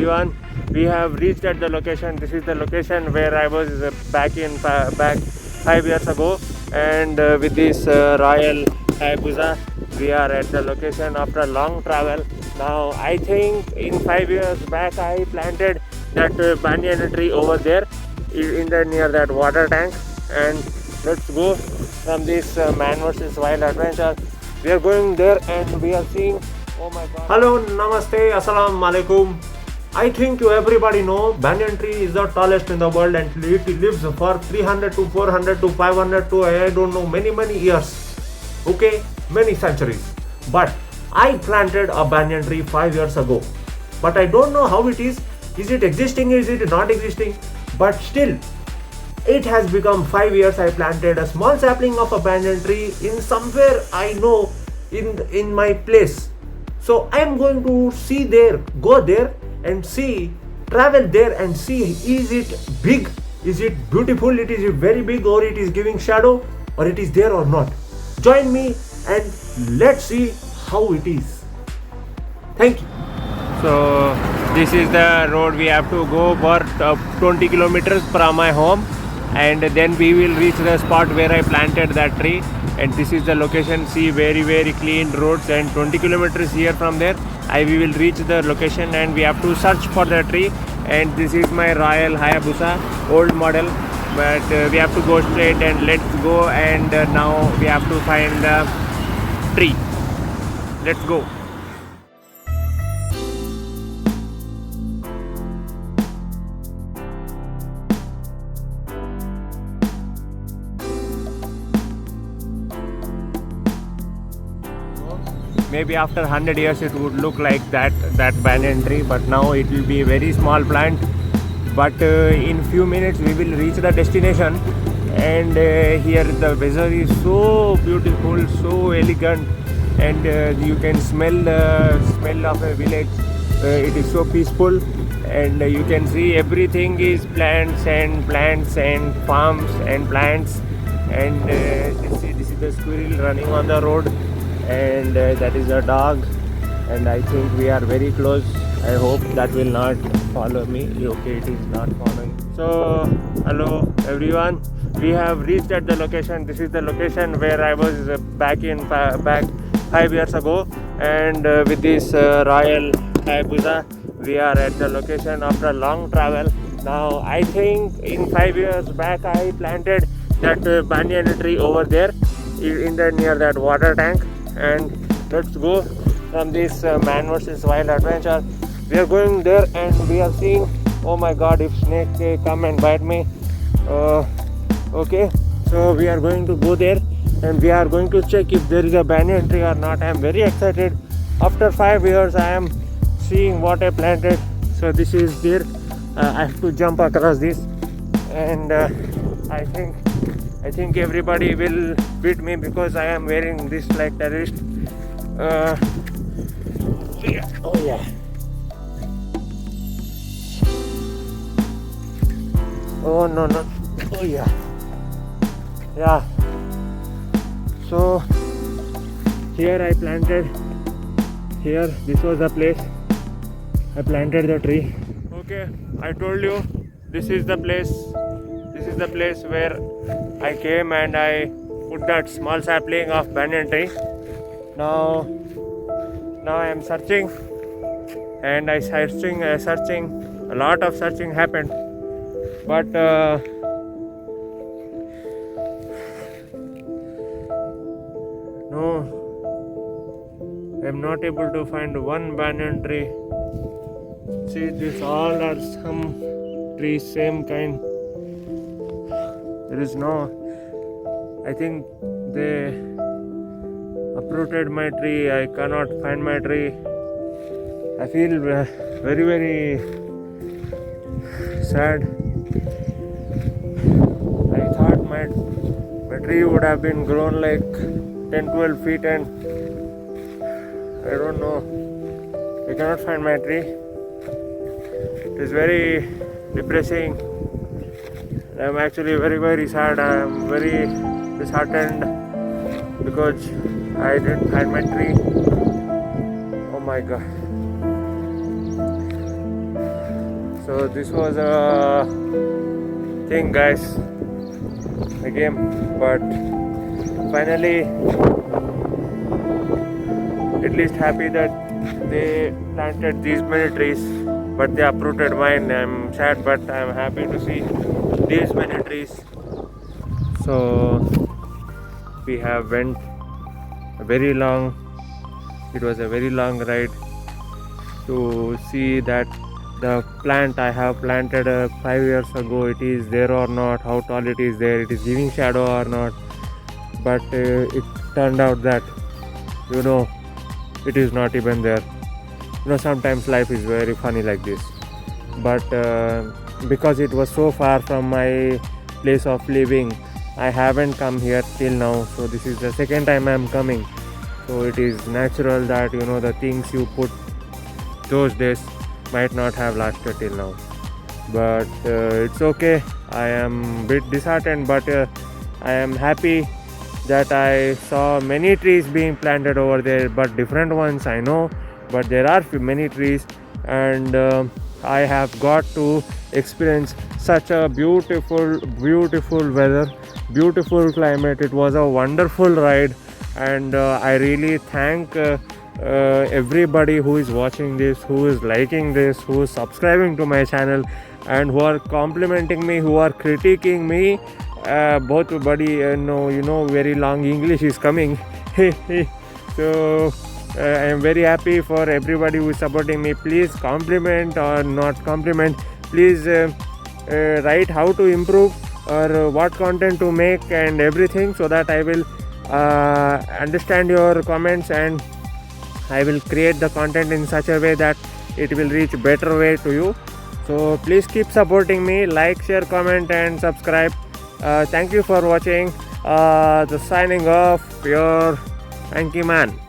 everyone. We have reached at the location. This is the location where I was back 5 years ago, and with this Royal Hayabusa, we are at the location after a long travel. Now I think in 5 years back I planted that banyan tree over there in the near that water tank, and let's go from this man versus wild adventure. We are going there and we are seeing. Oh my god. Hello, namaste, assalamu alaikum. I think you everybody know banyan tree is the tallest in the world, and it lives for 300 to 400 to 500 to I don't know many years. Okay, many centuries. But I planted a banyan tree 5 years ago. But I don't know how it is. Is it existing? Is it not existing? But still, it has become 5 years. I planted a small sapling of a banyan tree in somewhere I know in my place. So I am going to go there and see, travel there and see, is it big, is it beautiful, it is very big, or it is giving shadow, or it is there or not. Join me and let's see how it is. Thank you. So this is the road we have to go for 20 kilometers from my home, and then we will reach the spot where I planted that tree. And this is the location. See, very clean roads, and 20 kilometers here from there we will reach the location, and we have to search for the tree. And this is my Royal Hayabusa, old model, but we have to go straight, and let's go. And now we have to find the tree. Let's go. Maybe after 100 years it would look like that banyan tree, but now it will be a very small plant. But in few minutes we will reach the destination, and here the weather is so beautiful, so elegant, and you can smell the smell of a village. It is so peaceful, and you can see everything is plants and farms and plants. And this is the squirrel running on the road, and that is a dog, and I think we are very close. I hope that will not follow me. Okay, it is not following. So hello everyone, we have reached at the location. This is the location where I was back 5 years ago, and with this Royal Hayabusa, we are at the location after a long travel. Now I think in 5 years back I planted that banyan tree over there in the near that water tank. And let's go from this man versus wild adventure. We are going there and we are seeing. Oh my god, if snake come and bite me. Okay, so we are going to go there and we are going to check if there is a banyan tree or not. I am very excited. After 5 years I am seeing what I planted. So this is there. I have to jump across this, and I think everybody will beat me because I am wearing this like terrorist. Oh yeah. Oh no. Oh yeah. Yeah. So here I planted. Here, this was the place I planted the tree. Okay, I told you this is the place. This is the place where I came and I put that small sapling of banyan tree. Now I am searching, and searching. A lot of searching happened, but no, I am not able to find one banyan tree. See, these all are some trees, same kind. There is no. I think they uprooted my tree. I cannot find my tree. I feel very sad. I thought my tree would have been grown like 10-12 feet, and I don't know. I cannot find my tree. It is very depressing. I am actually very sad. I am very disheartened because I didn't find my tree. Oh my god. So this was a thing, guys, a game, but finally at least happy that they planted these many trees, but they uprooted mine. I'm sad, but I'm happy to see these many trees. So we have went a very long, it was a very long ride to see that the plant I have planted 5 years ago, it is there or not, how tall it is there, it is giving shadow or not. But it turned out that, you know, it is not even there. You know, sometimes life is very funny like this. But because it was so far from my place of living, I haven't come here till now. So this is the second time I am coming. So it is natural that, you know, the things you put those days might not have lasted till now. But it's okay. I am a bit disheartened, but I am happy that I saw many trees being planted over there, but different ones I know, but there are many trees, and I have got to experience such a beautiful weather, beautiful climate. It was a wonderful ride, and I really thank everybody who is watching this, who is liking this, who is subscribing to my channel, and who are complimenting me, who are critiquing me. Both buddy, no, very long English is coming. So I am very happy for everybody who is supporting me. Please compliment or not compliment. Please write how to improve or what content to make and everything, so that I will understand your comments, and I will create the content in such a way that it will reach better way to you. So please keep supporting me. Like, share, comment and subscribe. Thank you for watching. The signing off, your Hanky Man.